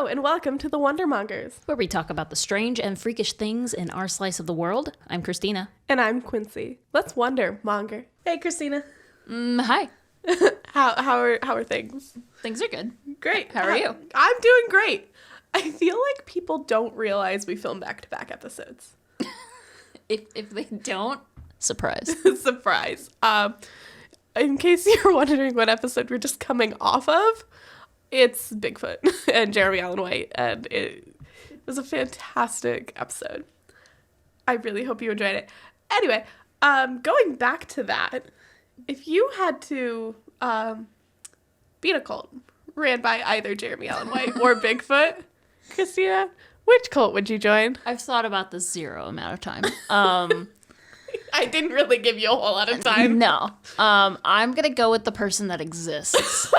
Hello, and welcome to the Wondermongers. Where we talk about the strange and freakish things in our slice of the world. I'm Christina. And I'm Quincy. Let's wonder, monger. Hey, Christina. Hi. How are things? Things are good. Great. How are you? I'm doing great. I feel like people don't realize we film back-to-back episodes. If they don't, surprise. Surprise. In case you're wondering what episode we're just coming off of, it's Bigfoot and Jeremy Allen White, and it was a fantastic episode. I really hope you enjoyed it. Anyway, going back to that, if you had to beat a cult ran by either Jeremy Allen White or Bigfoot, Christina, which cult would you join? I've thought about this zero amount of time. I didn't really give you a whole lot of time. No. I'm going to go with the person that exists.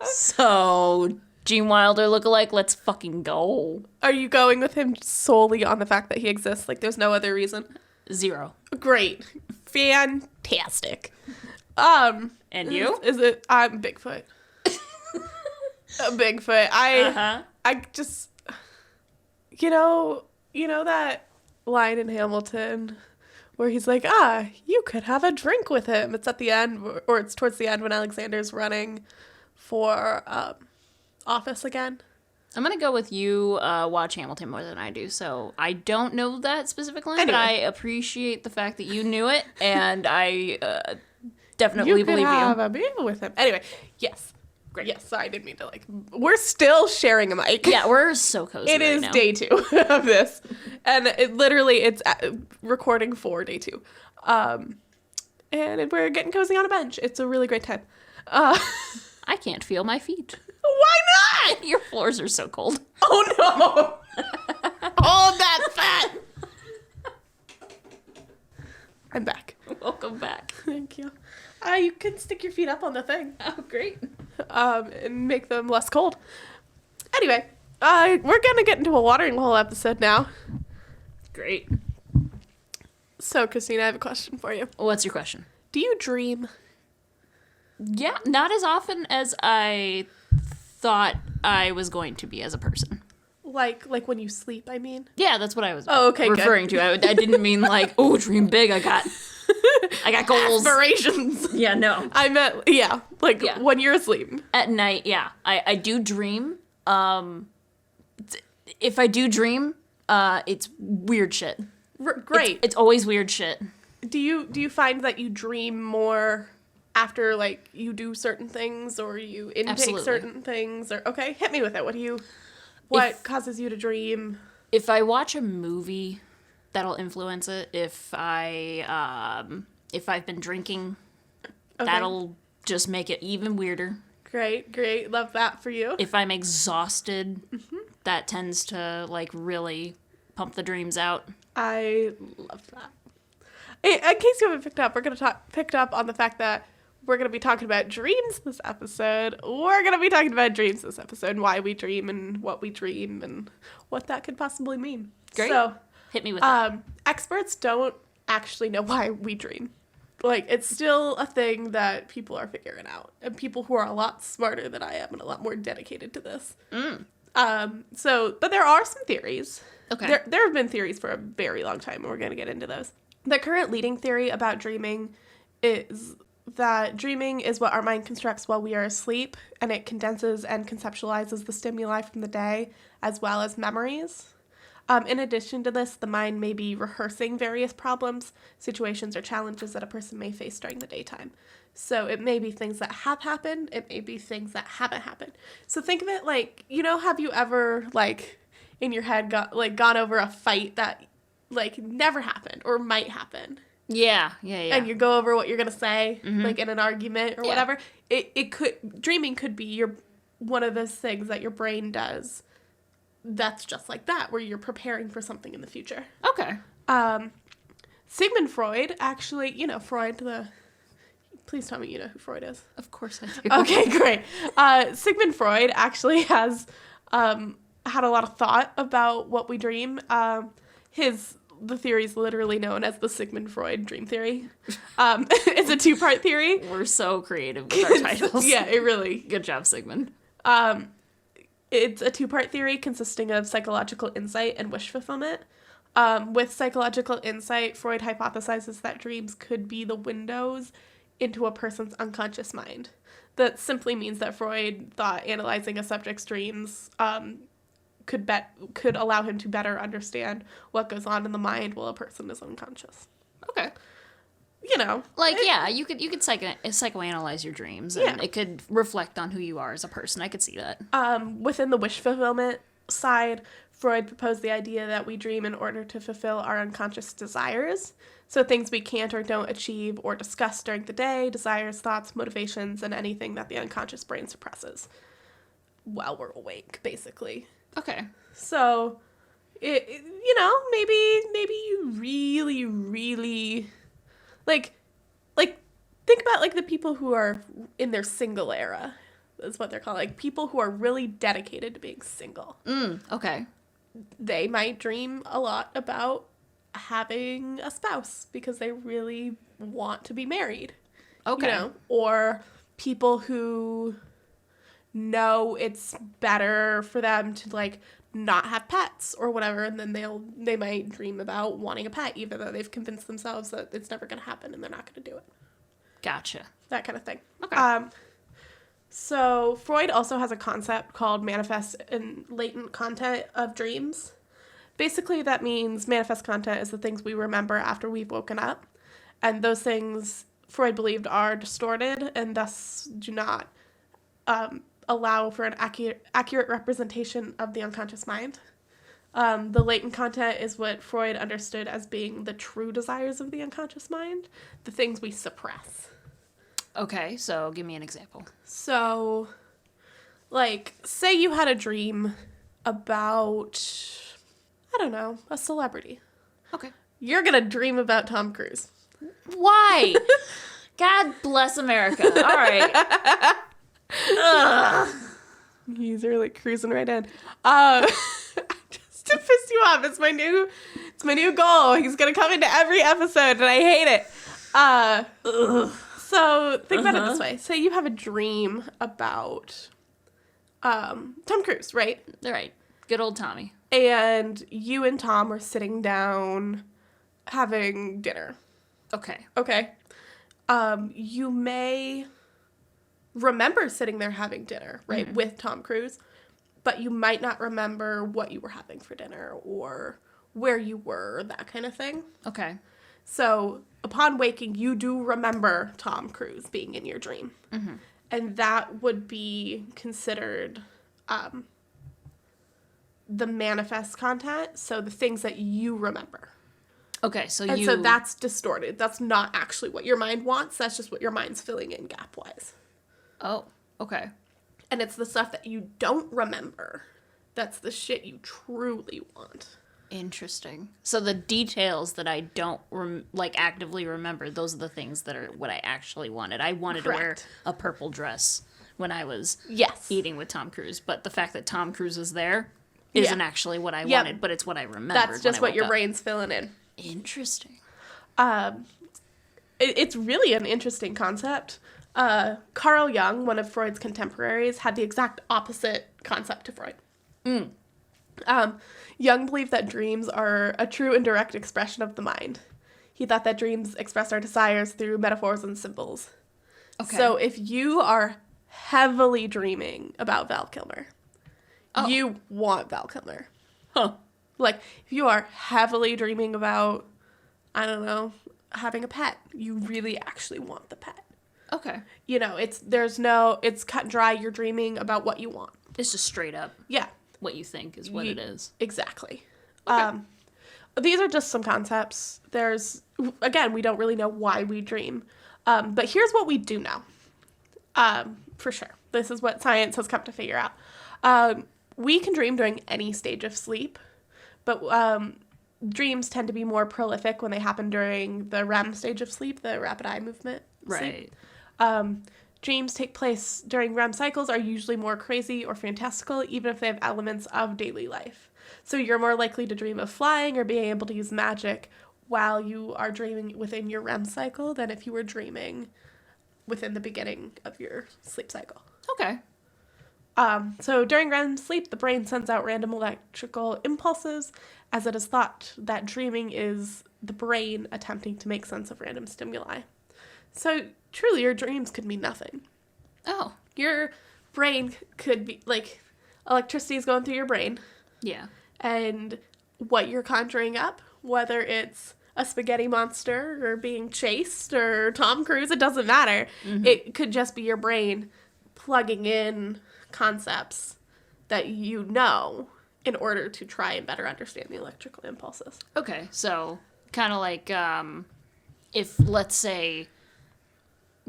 So, Gene Wilder lookalike, let's fucking go. Are you going with him solely on the fact that he exists? Like, there's no other reason? Zero. Great. Fantastic. And you? Is it? I'm Bigfoot. Bigfoot. I just, you know that line in Hamilton where he's like, you could have a drink with him. It's at the end, or it's towards the end when Alexander's running for office again. I'm going to go with you watch Hamilton more than I do, so I don't know that specific line, Anyway. but I appreciate the fact that you knew it, and I definitely believe You could have you. a beer with him. Anyway, yes. Great. Yes, sorry, I didn't mean to, we're still sharing a mic. Yeah, we're so cozy It right is now. day 2 of this. And it's recording for day 2. And we're getting cozy on a bench. It's a really great time. I can't feel my feet. Why not? Your floors are so cold. Oh, no. Hold that fat. I'm back. Welcome back. Thank you. You can stick your feet up on the thing. Oh, great. And make them less cold. Anyway, we're going to get into a watering hole episode now. Great. So, Christina, I have a question for you. What's your question? Do you dream? Yeah, not as often as I thought I was going to be as a person. Like when you sleep, I mean? Yeah, that's what I was good. referring to. I didn't mean like, oh, dream big. I got goals. Aspirations. Yeah, no. I meant, when you're asleep. At night, yeah. I do dream. If I do dream, it's weird shit. Great. It's always weird shit. Do you find that you dream more after, you do certain things, or you intake Absolutely. certain things? Or okay, hit me with it. What causes you to dream? If I watch a movie, that'll influence it. If I've been drinking, that'll just make it even weirder. Great. Love that for you. If I'm exhausted, that tends to, really pump the dreams out. I love that. In case you haven't picked up on the fact that we're going to be talking about dreams this episode, we're going to be talking about dreams this episode, and why we dream and what we dream and what that could possibly mean. Great. So, Hit me with that. experts don't actually know why we dream. It's still a thing that people are figuring out, and people who are a lot smarter than I am and a lot more dedicated to this. But there are some theories. Okay. There have been theories for a very long time, and we're going to get into those. The current leading theory about dreaming is that dreaming is what our mind constructs while we are asleep, and it condenses and conceptualizes the stimuli from the day as well as memories. In addition to this, the mind may be rehearsing various problems, situations, or challenges that a person may face during the daytime. So it may be things that have happened, it may be things that haven't happened. So think of it have you ever, in your head gone over a fight that, never happened or might happen? Yeah. And you go over what you're going to say, in an argument or Yeah. whatever. Dreaming could be one of those things that your brain does that's just like that, where you're preparing for something in the future. Okay. Sigmund Freud, actually, Freud, please tell me you know who Freud is. Of course I do. Okay, great. Sigmund Freud actually has had a lot of thought about what we dream. The theory is literally known as the Sigmund Freud dream theory. It's a 2-part theory. We're so creative with our titles. Yeah, it really. Good job, Sigmund. It's a two-part theory consisting of psychological insight and wish fulfillment. With psychological insight, Freud hypothesizes that dreams could be the windows into a person's unconscious mind. That simply means that Freud thought analyzing a subject's dreams could allow him to better understand what goes on in the mind while a person is unconscious. Okay. You know, like you could psychoanalyze your dreams, and it could reflect on who you are as a person. I could see that. Within the wish fulfillment side, Freud proposed the idea that we dream in order to fulfill our unconscious desires. So things we can't or don't achieve or discuss during the day, desires, thoughts, motivations, and anything that the unconscious brain suppresses while we're awake, basically. Okay. So, maybe you really, really, like, think about, like, the people who are in their single era, is what they're called. Like, people who are really dedicated to being single. Okay. They might dream a lot about having a spouse because they really want to be married. Okay. You know? Or people who know it's better for them to, like, not have pets or whatever, and then they might dream about wanting a pet even though they've convinced themselves that it's never going to happen and they're not going to do it. Gotcha. That kind of thing. Okay. So Freud also has a concept called manifest and latent content of dreams. Basically, that means manifest content is the things we remember after we've woken up. And those things, Freud believed, are distorted and thus do not allow for an accurate representation of the unconscious mind. The latent content is what Freud understood as being the true desires of the unconscious mind, the things we suppress. Okay, so give me an example. So, like, say you had a dream about, I don't know, a celebrity. Okay. You're gonna dream about Tom Cruise. Why? God bless America. All right. Ugh. He's really cruising right in. Just to piss you off, it's my new goal. He's gonna come into every episode, and I hate it. So think about it this way: say you have a dream about Tom Cruise, right? All right. Good old Tommy. And you and Tom are sitting down having dinner. Okay. Okay. You may remember sitting there having dinner, right, with Tom Cruise, but you might not remember what you were having for dinner or where you were, that kind of thing. Okay. So upon waking, you do remember Tom Cruise being in your dream. Mm-hmm. And that would be considered the manifest content, so the things that you remember. Okay, so so that's distorted. That's not actually what your mind wants. That's just what your mind's filling in gap-wise. Oh, okay. And it's the stuff that you don't remember. That's the shit you truly want. Interesting. So the details that I don't actively remember, those are the things that are what I actually wanted. I wanted to wear a purple dress when I was eating with Tom Cruise, but the fact that Tom Cruise is there isn't actually what I wanted, but it's what I remembered. That's just what your brain's filling in. Interesting. It's really an interesting concept. Carl Jung, one of Freud's contemporaries, had the exact opposite concept to Freud. Jung believed that dreams are a true and direct expression of the mind. He thought that dreams express our desires through metaphors and symbols. Okay. So if you are heavily dreaming about Val Kilmer, you want Val Kilmer. Huh. Like, if you are heavily dreaming about, I don't know, having a pet, you really actually want the pet. Okay. You know, it's cut and dry. You're dreaming about what you want. It's just straight up. Yeah. What you think is what it is. Exactly. Okay. These are just some concepts. Again, we don't really know why we dream. But here's what we do know. For sure. This is what science has come to figure out. We can dream during any stage of sleep, but dreams tend to be more prolific when they happen during the REM stage of sleep, the rapid eye movement. Right. Sleep. Dreams take place during REM cycles are usually more crazy or fantastical, even if they have elements of daily life. So you're more likely to dream of flying or being able to use magic while you are dreaming within your REM cycle than if you were dreaming within the beginning of your sleep cycle. Okay. So during REM sleep, the brain sends out random electrical impulses, as it is thought that dreaming is the brain attempting to make sense of random stimuli. So truly, your dreams could mean nothing. Oh. Your brain could be, like, electricity is going through your brain. Yeah. And what you're conjuring up, whether it's a spaghetti monster or being chased or Tom Cruise, it doesn't matter. Mm-hmm. It could just be your brain plugging in concepts that you know in order to try and better understand the electrical impulses. Okay, so kind of like if, let's say,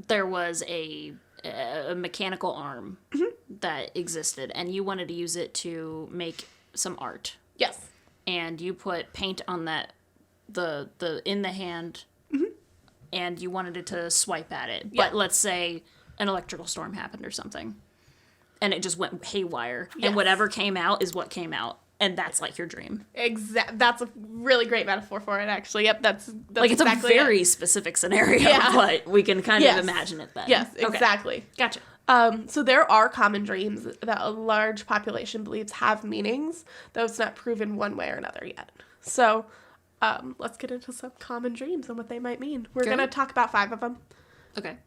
there was a mechanical arm that existed and you wanted to use it to make some art. Yes. And you put paint on that, the in the hand, and you wanted it to swipe at it. Yeah. But let's say an electrical storm happened or something, and it just went haywire, and whatever came out is what came out, and that's like your dream. That's a really great metaphor for it, actually. Yep, that's like, it's exactly a very specific scenario, but we can kind of imagine it then. Yes, exactly. Okay. Gotcha. So there are common dreams that a large population believes have meanings, though it's not proven one way or another yet. So let's get into some common dreams and what they might mean. We're going to talk about 5 of them. Okay.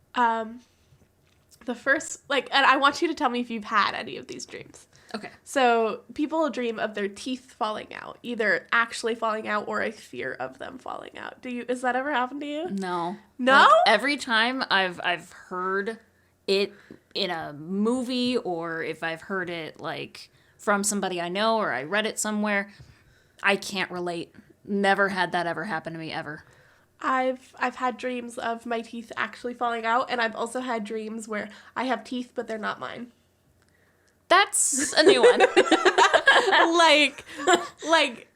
The first, and I want you to tell me if you've had any of these dreams. Okay. So people dream of their teeth falling out, either actually falling out or a fear of them falling out. Is that ever happened to you? No. No? Like, every time I've heard it in a movie, or if I've heard it like from somebody I know or I read it somewhere, I can't relate. Never had that ever happen to me ever. I've had dreams of my teeth actually falling out, and I've also had dreams where I have teeth but they're not mine. That's a new one.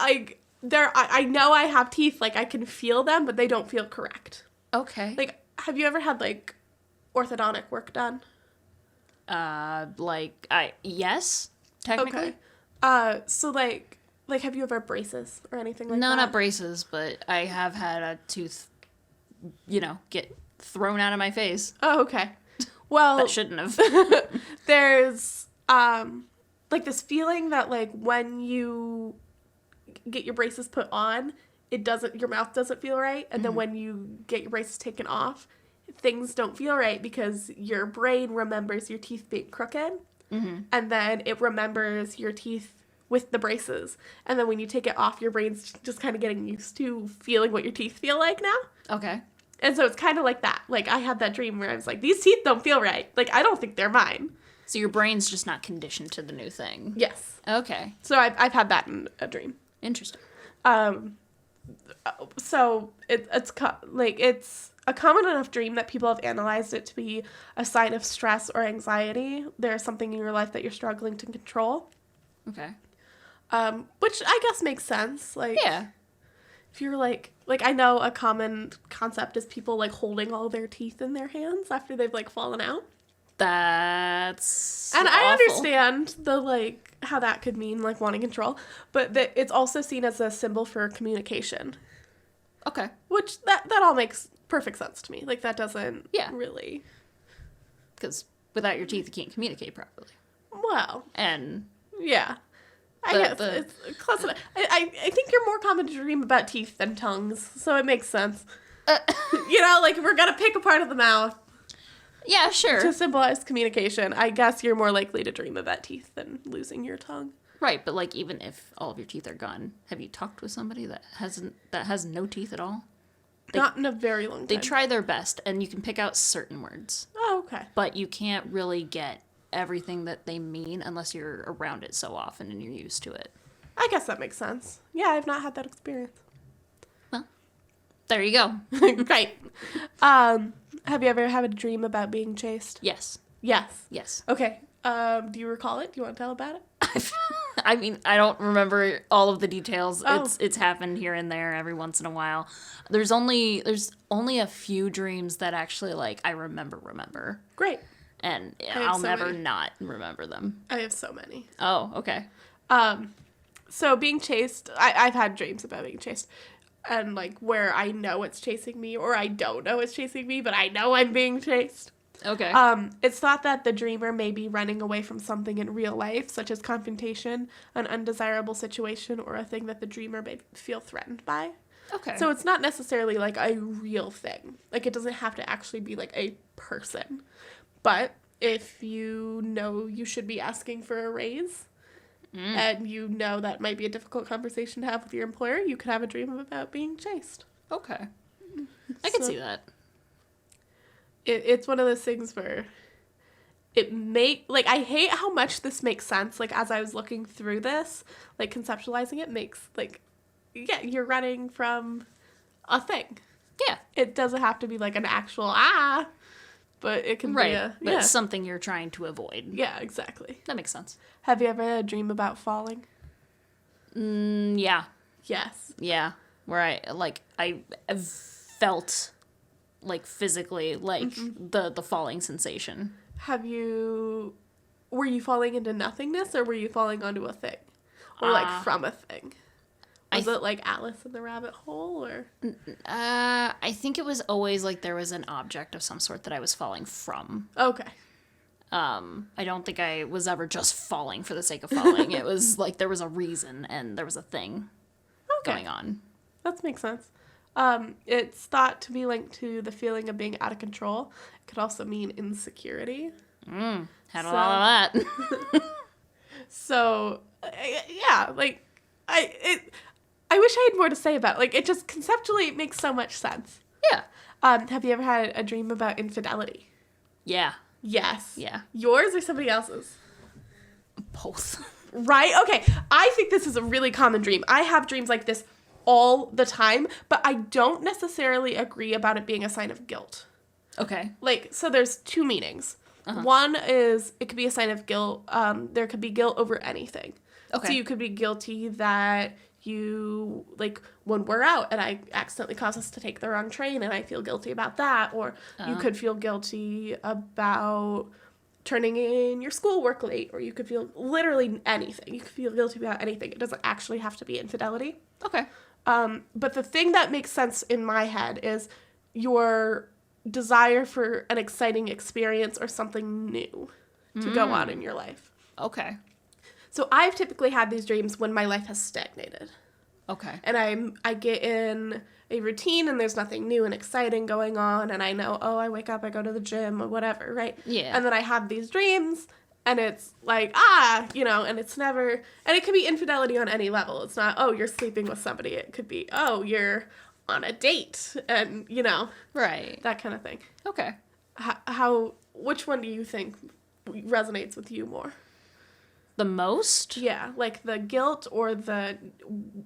I know I have teeth, like I can feel them, but they don't feel correct. Okay. Like, have you ever had like orthodontic work done? Yes, technically. Okay. So have you ever had braces or anything like that? No, not braces, but I have had a tooth, get thrown out of my face. Oh, okay. Well, that shouldn't have. There's this feeling that like when you get your braces put on, your mouth doesn't feel right, and then when you get your braces taken off, things don't feel right because your brain remembers your teeth being crooked, and then it remembers your teeth with the braces, and then when you take it off, your brain's just kind of getting used to feeling what your teeth feel like now. Okay. And so it's kind of like that. Like, I had that dream where I was like, these teeth don't feel right. Like, I don't think they're mine. So your brain's just not conditioned to the new thing. Yes. Okay. So I've had that in a dream. Interesting. So it's a common enough dream that people have analyzed it to be a sign of stress or anxiety. There's something in your life that you're struggling to control. Okay. Which I guess makes sense. Like, yeah. If you're like I know a common concept is people like holding all their teeth in their hands after they've like fallen out. That's and awful. I understand the how that could mean like wanting control, but it's also seen as a symbol for communication. Okay. Which that all makes perfect sense to me. Like, that doesn't really, because without your teeth you can't communicate properly. Well. And yeah. I guess it's close enough. I think you're more common to dream about teeth than tongues, so it makes sense. We're gonna pick a part of the mouth. Yeah, sure. To symbolize communication. I guess you're more likely to dream about teeth than losing your tongue. Right, but even if all of your teeth are gone, have you talked with somebody that has no teeth at all? Not in a very long time. They try their best, and you can pick out certain words. Oh, okay. But you can't really get everything that they mean unless you're around it so often and you're used to it. I guess that makes sense. Yeah, I've not had that experience. Well, there you go. Great. Have you ever had a dream about being chased? Yes. Yes. Okay. Do you recall it? Do you want to tell about it? I mean, I don't remember all of the details. Oh. It's happened here and there every once in a while. There's only a few dreams that actually I remember. Great. And I'll never not remember them. I have so many. Oh, okay. So being chased, I've had dreams about being chased. And where I know it's chasing me or I don't know it's chasing me, but I know I'm being chased. Okay. It's thought that the dreamer may be running away from something in real life, such as confrontation, an undesirable situation, or a thing that the dreamer may feel threatened by. Okay. So it's not necessarily like a real thing. Like, it doesn't have to actually be like a person. But if you know you should be asking for a raise, and you know that might be a difficult conversation to have with your employer, you could have a dream about being chased. Okay. I can see that. It's one of those things where I hate how much this makes sense. Like, as I was looking through this, like, conceptualizing it makes, like, yeah, you're running from a thing. Yeah. It doesn't have to be, like, an actual, but it can be but it's something you're trying to avoid. Yeah, exactly. That makes sense. Have you ever had a dream about falling? Yeah. Yes. Yeah. Where I felt, like, physically, like, the falling sensation. Were you falling into nothingness, or were you falling onto a thing? Or, like, from a thing? Was it, like, Alice in the Rabbit Hole, or? I think it was always, like, there was an object of some sort that I was falling from. Okay. I don't think I was ever just falling for the sake of falling. It was, like, there was a reason, and there was a thing going on. That makes sense. It's thought to be linked to the feeling of being out of control. It could also mean insecurity. Had a lot of that. So, yeah, like, I wish I had more to say about it. Like, it just conceptually makes so much sense. Yeah. Have you ever had a dream about infidelity? Yeah. Yes. Yeah. Yours or somebody else's? Both. Right? Okay. I think this is a really common dream. I have dreams like this all the time, but I don't necessarily agree about it being a sign of guilt. Okay. Like, so there's two meanings. One is it could be a sign of guilt. There could be guilt over anything. Okay. So you could be guilty that you, like, when we're out and I accidentally cause us to take the wrong train and I feel guilty about that. Or you could feel guilty about turning in your schoolwork late. Or you could feel literally anything. You could feel guilty about anything. It doesn't actually have to be infidelity. Okay. But the thing that makes sense in my head is your desire for an exciting experience or something new to go on in your life. Okay. So I've typically had these dreams when my life has stagnated. Okay. And I get in a routine and there's nothing new and exciting going on, and I know, I wake up, I go to the gym or whatever, right? Yeah. And then I have these dreams and it's like, and it's never, and it could be infidelity on any level. It's not, you're sleeping with somebody. It could be, you're on a date and, right. that kind of thing. Okay. Which one do you think resonates with you more? The most? Yeah, like the guilt or the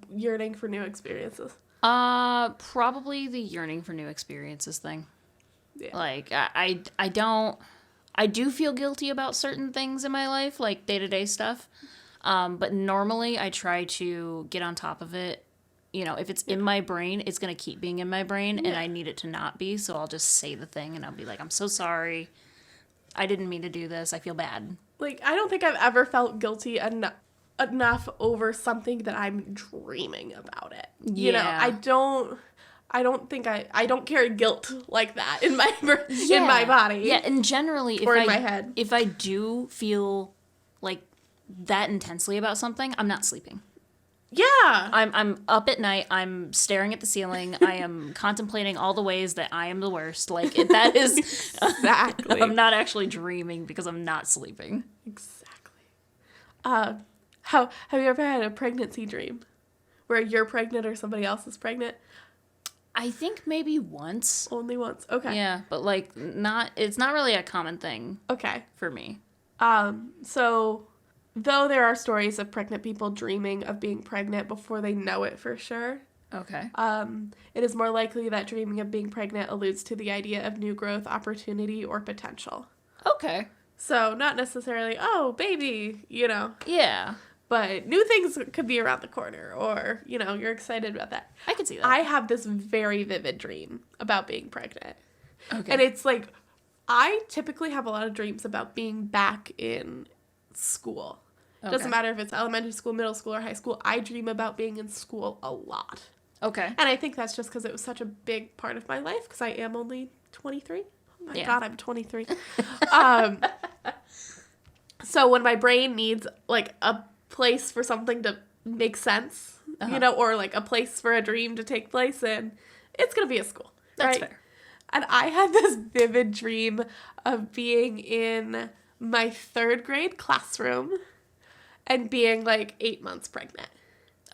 yearning for new experiences? Probably the yearning for new experiences thing. Yeah. Like, I do feel guilty about certain things in my life, like day-to-day stuff. But normally I try to get on top of it. If it's in my brain, it's going to keep being in my brain, and I need it to not be, so I'll just say the thing, and I'll be like, I'm so sorry. I didn't mean to do this. I feel bad. Like, I don't think I've ever felt guilty enough over something that I'm dreaming about it. Yeah. I don't carry guilt like that in my in my body. Yeah, and generally, in my head. If I do feel like that intensely about something, I'm not sleeping. Yeah. I'm up at night. I'm staring at the ceiling. I am contemplating all the ways that I am the worst. Like, that is... Exactly. I'm not actually dreaming because I'm not sleeping. Exactly. Have you ever had a pregnancy dream? Where you're pregnant or somebody else is pregnant? I think maybe once. Only once. Okay. Yeah, but, like, it's not really a common thing. Okay. For me. So... Though there are stories of pregnant people dreaming of being pregnant before they know it for sure. Okay. It is more likely that dreaming of being pregnant alludes to the idea of new growth, opportunity, or potential. Okay. So not necessarily, baby, Yeah. But new things could be around the corner, or, you're excited about that. I could see that. I have this very vivid dream about being pregnant. Okay. And it's like, I typically have a lot of dreams about being back in school. Okay. Doesn't matter if it's elementary school, middle school, or high school. I dream about being in school a lot. Okay. And I think that's just because it was such a big part of my life, because I am only 23. my God, I'm 23. um, so when my brain needs, like, a place for something to make sense, you know, or, like, a place for a dream to take place in, it's going to be a school, That's right? fair. And I had this vivid dream of being in my 3rd grade classroom and being, like, 8 months pregnant.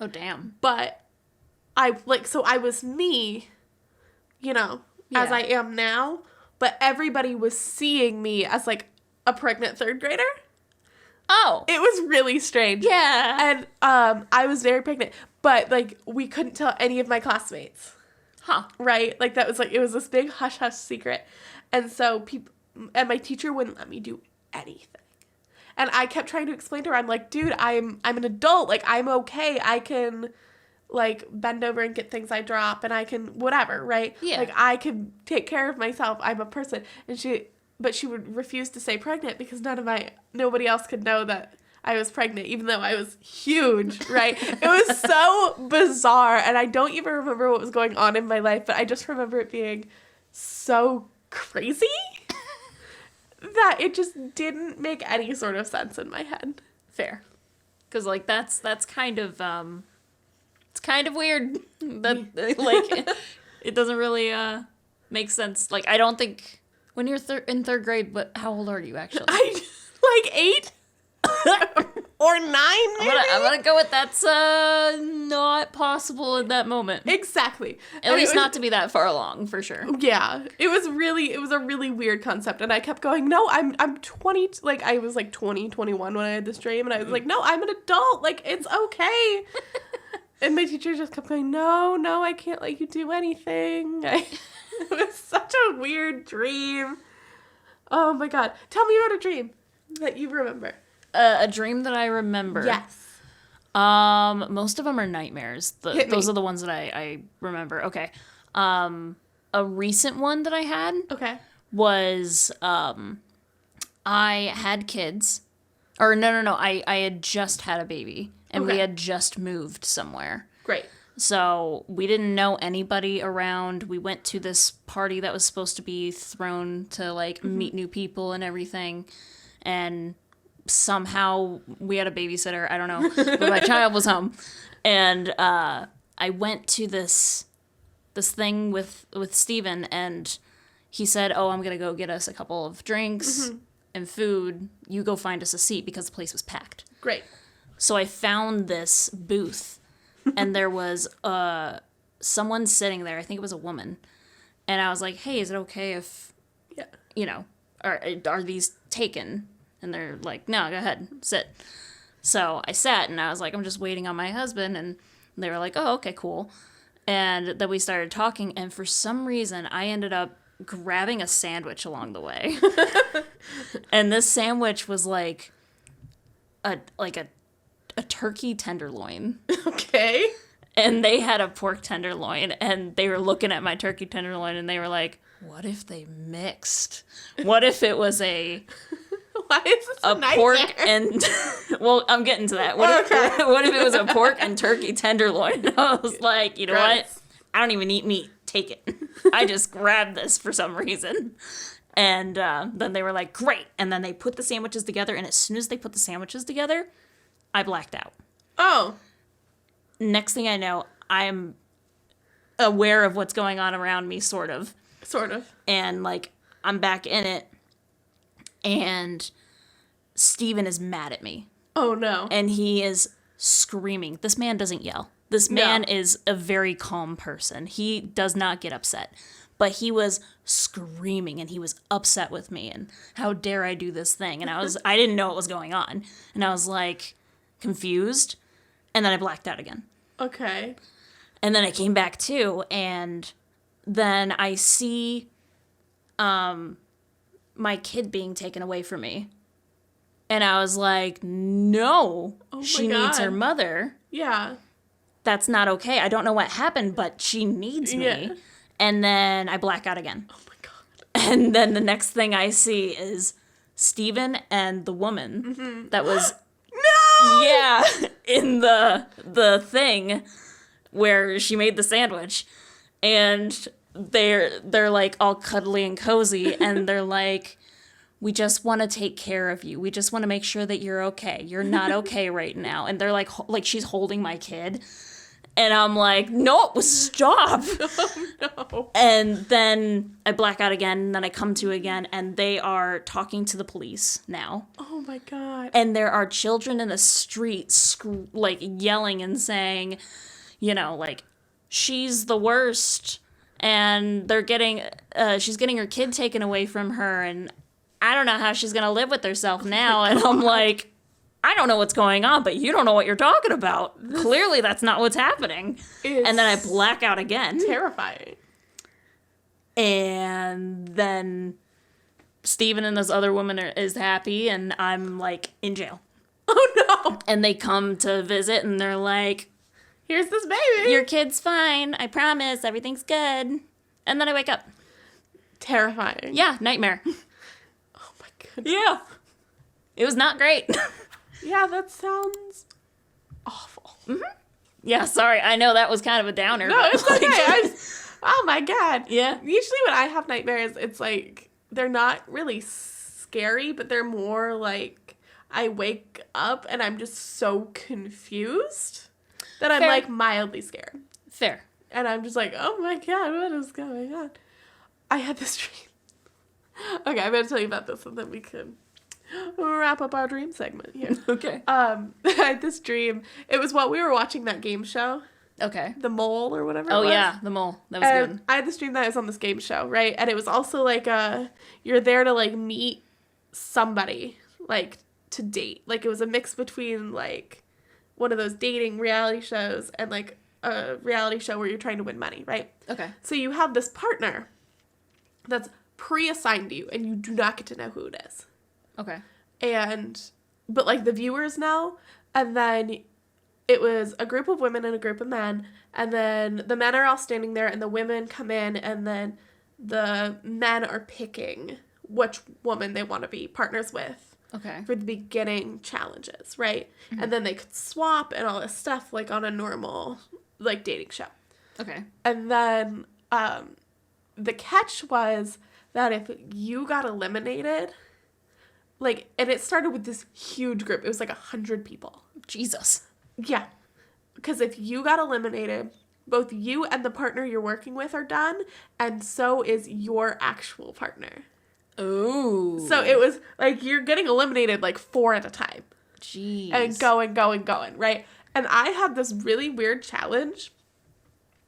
Oh, damn. But I was me, you know, as I am now, but everybody was seeing me as, like, a pregnant 3rd grader. Oh. It was really strange. Yeah. And I was very pregnant, but, like, we couldn't tell any of my classmates. Huh. Right? Like, that was, like, it was this big hush-hush secret. And so and my teacher wouldn't let me do anything. And I kept trying to explain to her, I'm like, dude, I'm an adult. Like, I'm okay. I can, like, bend over and get things I drop, and I can whatever, right? Yeah. Like, I can take care of myself. I'm a person. But she would refuse to say pregnant because nobody else could know that I was pregnant, even though I was huge, right? It was so bizarre, and I don't even remember what was going on in my life, but I just remember it being so crazy that it just didn't make any sort of sense in my head. Fair. Because, like, that's kind of, it's kind of weird. That, like, it doesn't really, make sense. Like, I don't think, when you're in 3rd grade, but how old are you, actually? Like 8? Or 9, maybe? I'm gonna go with that's not possible in that moment. Exactly. At least not to be that far along, for sure. Yeah. It was a really weird concept, and I kept going, no, I'm 20, like, I was like 20, 21 when I had this dream, and I was like, no, I'm an adult, like, it's okay. And my teacher just kept going, no, I can't let you do anything. It was such a weird dream. Oh my God. Tell me about a dream that you remember. A dream that I remember. Yes. Most of them are nightmares. Those are the ones that I remember. Okay. A recent one that I had. Okay. Was I had kids, or no. I had just had a baby, and we had just moved somewhere. Great. So we didn't know anybody around. We went to this party that was supposed to be thrown to, like, meet new people and everything, and somehow we had a babysitter. I don't know, but my child was home, and I went to this thing with Steven, and he said, "Oh, I'm gonna go get us a couple of drinks and food. You go find us a seat," because the place was packed. Great. So I found this booth, and there was someone sitting there. I think it was a woman, and I was like, "Hey, is it okay if, you know, are these taken?" And they're like, "No, go ahead, sit." So I sat, and I was like, "I'm just waiting on my husband," and they were like, "Oh, okay, cool." And then we started talking, and for some reason, I ended up grabbing a sandwich along the way. And this sandwich was like a turkey tenderloin. Okay. And they had a pork tenderloin, and they were looking at my turkey tenderloin, and they were like, "What if they mixed? What if it was a..." Why is this a pork and well, I'm getting to that. What if it was a pork and turkey tenderloin? I was like, you know what? I don't even eat meat. Take it. I just grabbed this for some reason. And then they were like, great. And then they put the sandwiches together. And as soon as they put the sandwiches together, I blacked out. Oh. Next thing I know, I'm aware of what's going on around me, sort of. Sort of. And, like, I'm back in it. And Steven is mad at me. Oh, no. And he is screaming. This man doesn't yell. This man is a very calm person. He does not get upset. But he was screaming, and he was upset with me, and how dare I do this thing? And I didn't know what was going on. And I was, like, confused. And then I blacked out again. Okay. And then I came back to, and then I see my kid being taken away from me. And I was like, no, she needs her mother. Yeah. That's not okay. I don't know what happened, but she needs me. Yeah. And then I black out again. Oh my God. And then the next thing I see is Steven and the woman that was no! Yeah, in the thing where she made the sandwich. And they're like all cuddly and cozy, and they're like, we just want to take care of you. We just want to make sure that you're okay. You're not okay right now. And they're like she's holding my kid. And I'm like, no, stop. Oh, no. And then I black out again, and then I come to again, and they are talking to the police now. Oh, my God. And there are children in the street, like, yelling and saying, you know, like, she's the worst, and she's getting her kid taken away from her, and I don't know how she's going to live with herself now. And I'm like, I don't know what's going on, but you don't know what you're talking about. Clearly, that's not what's happening. And then I black out again. Terrifying. And then Steven and this other woman is happy, and I'm, like, in jail. Oh, no. And they come to visit, and they're like, here's this baby. your kid's fine. I promise. Everything's good. And then I wake up. Terrifying. Yeah, nightmare. Oh, my goodness. Yeah. It was not great. Yeah, that sounds awful. Mm-hmm. Yeah, sorry. I know that was kind of a downer. No, it's okay. Oh, my God. Yeah. Usually when I have nightmares, it's like, they're not really scary, but they're more like, I wake up and I'm just so confused that I'm, Fair. like, mildly scared. Fair. And I'm just like, oh, my God, what is going on? I had this dream. Okay, I'm going to tell you about this, and then we can wrap up our dream segment here. Okay. I had this dream. It was what we were watching that game show. Okay. The Mole or whatever. Oh, it was. yeah, the mole. That was good. I had this dream that I was on this game show, right? And it was also like you're there to like meet somebody, like to date. Like it was a mix between like one of those dating reality shows and like a reality show where you're trying to win money, right? Okay. So you have this partner that's pre-assigned to you, and you do not get to know who it is. Okay. But like the viewers know, and then it was a group of women and a group of men, and then the men are all standing there, and the women come in, and then the men are picking which woman they want to be partners with. Okay. For the beginning challenges, right? Mm-hmm. And then they could swap and all this stuff like on a normal like dating show. Okay. And then the catch was that if you got eliminated, like, and it started with this huge group. It was like 100 people. Jesus. Yeah. Because if you got eliminated, both you and the partner you're working with are done, and so is your actual partner. Ooh. So it was like you're getting eliminated like 4 at a time. Jeez. And going, right? And I had this really weird challenge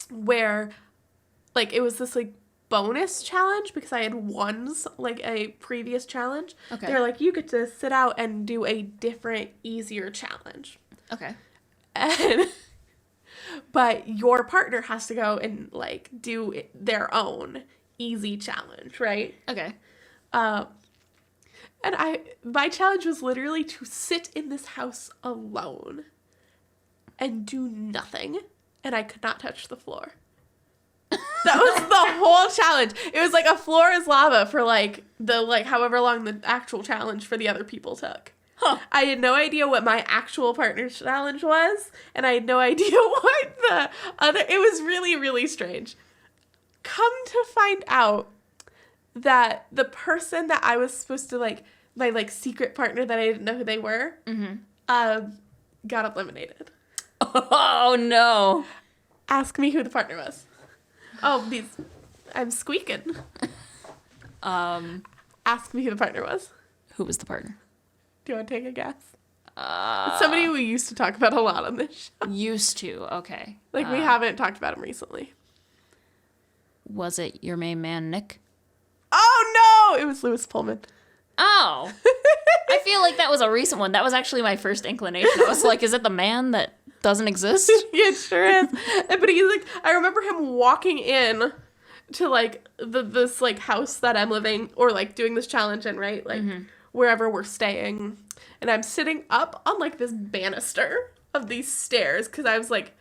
where, like, it was this, like, bonus challenge because I had won, like, a previous challenge. Okay. They're like, you get to sit out and do a different, easier challenge. Okay. But your partner has to go and, like, do their own easy challenge, right? Okay. And my challenge was literally to sit in this house alone and do nothing, and I could not touch the floor. That was the whole challenge. It was like a floor is lava for like however long the actual challenge for the other people took. Huh. I had no idea what my actual partner challenge was, and I had no idea what the other. It was really, really strange. Come to find out that the person that I was supposed to like, my like secret partner that I didn't know who they were, got eliminated. Oh no! Ask me who the partner was. Oh, I'm squeaking. Ask me who the partner was. Who was the partner? Do you want to take a guess? It's somebody we used to talk about a lot on this show. Used to, okay. Like, we haven't talked about him recently. Was it your main man, Nick? Oh, no! It was Louis Pullman. Oh. I feel like that was a recent one. That was actually my first inclination. I was like, is it the man that doesn't exist? It sure is. But he's like, I remember him walking in to, like, this, like, house that I'm living, or, like, doing this challenge in, right? Like, wherever we're staying. And I'm sitting up on, like, this banister of these stairs, because I was, like,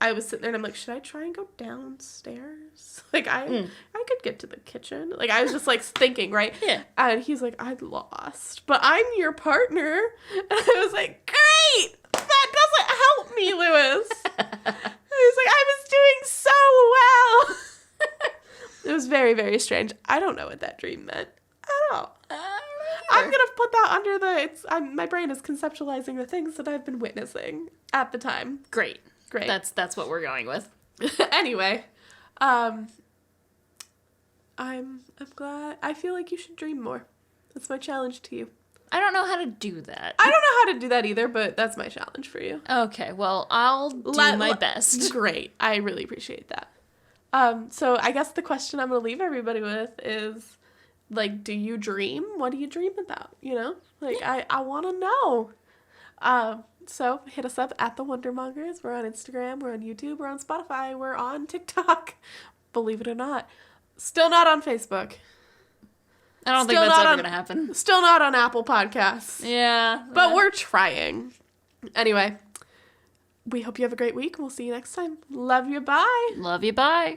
I was sitting there, and I'm like, should I try and go downstairs? Like, I could get to the kitchen. Like, I was just, like, thinking, right? Yeah. And he's like, I'm lost, but I'm your partner. And I was like, great! That doesn't help me, Louis. I was like, I was doing so well. very, very strange. I don't know what that dream meant. I don't know. I'm going to put that under my brain is conceptualizing the things that I've been witnessing at the time. Great. That's what we're going with. Anyway, I'm glad. I feel like you should dream more. That's my challenge to you. I don't know how to do that. I don't know how to do that either, but that's my challenge for you. Okay, well, I'll do my best. Great. I really appreciate that. So I guess the question I'm going to leave everybody with is, like, do you dream? What do you dream about? You know? Like, I want to know. So hit us up at The Wondermongers. We're on Instagram. We're on YouTube. We're on Spotify. We're on TikTok. Believe it or not. Still not on Facebook. I don't think that's ever going to happen. Still not on Apple Podcasts. Yeah. But we're trying. Anyway, we hope you have a great week. We'll see you next time. Love you. Bye. Love you. Bye.